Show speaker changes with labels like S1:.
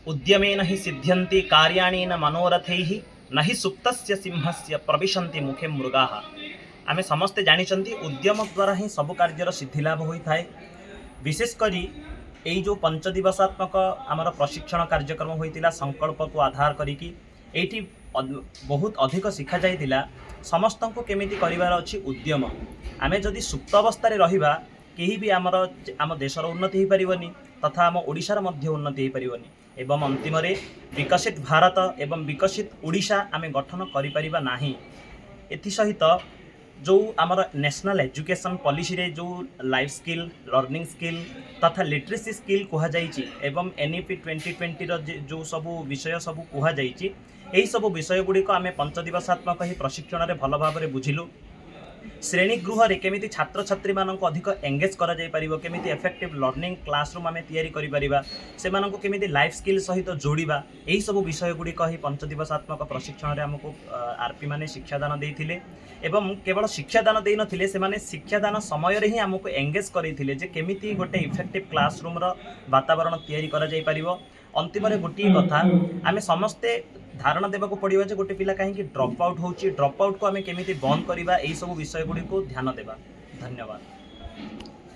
S1: उद्यमेन हि सिद्ध्यन्ति कार्याणि न मनोरथैः न हि सुप्तस्य सिंहस्य प्रविशन्ति मुखे मृगाः। आमे समस्ते जानिचंती उद्यम द्वारा ही सब कार्यर सिद्धिलाभ होता है। विशेषकर यही जो 5 दिवसात्मक आमर प्रशिक्षण कार्यक्रम होता संकल्प को आधार करिकी एठी बहुत अधिक शिखा जाइतिला समस्त को केमिति करिवार अछि उद्यम। आमे जदि सुप्त अवस्था रहिबा केही भी आम देशर उन्नति हो पारिबनी तथा आम ओडिशार मध्य उन्नति हो पारिबनी एवं अंतिम विकसित भारत एवं विकसित ओडिशा आमे गठन करि परिबा नाही। एथि सहित जो आमर नेशनल एजुकेशन पॉलिसी रे जो लाइफ स्किल लर्निंग स्किल तथा लिटरेसी स्किल कहा जाइछि एवं एनईपी 2020 रो जो सब विषय सब कहा जाइछि एही सब विषय गुड़िक आमे 5 दिवसात्मक ही प्रशिक्षण रे भल भाव बुझिलु। श्रेणी गृह रे केमिति छात्र छात्री मानक अधिक एंगेज करा जाय परिबो, केमिति इफेक्टिव लर्निंग क्लासरूम आमे तैयारी करि परिबा, से मानक केमिति लाइफ स्किल सहित जोड़िबा, एही सब विषय गुड़ी कही 5 दिवसात्मक प्रशिक्षण रे हमको आरपी माने शिक्षादान देइथिले एवं केवल शिक्षादान देइ नथिले से माने शिक्षादान समय रे ही हमको एंगेज करैथिले जे केमिति गोटे इफेक्टिव क्लासरूम रो वातावरण तैयारी करा जाय परिबो। अंतिम गोटे कथा आमे समस्ते धारणा देवाक पड़ो जे गोटे पिला कहीं ड्रप आउट होची, ड्रप आउट को आमे केमिति बंद करबा, एही सब विषय गुडी को ध्यान देबा। धन्यवाद।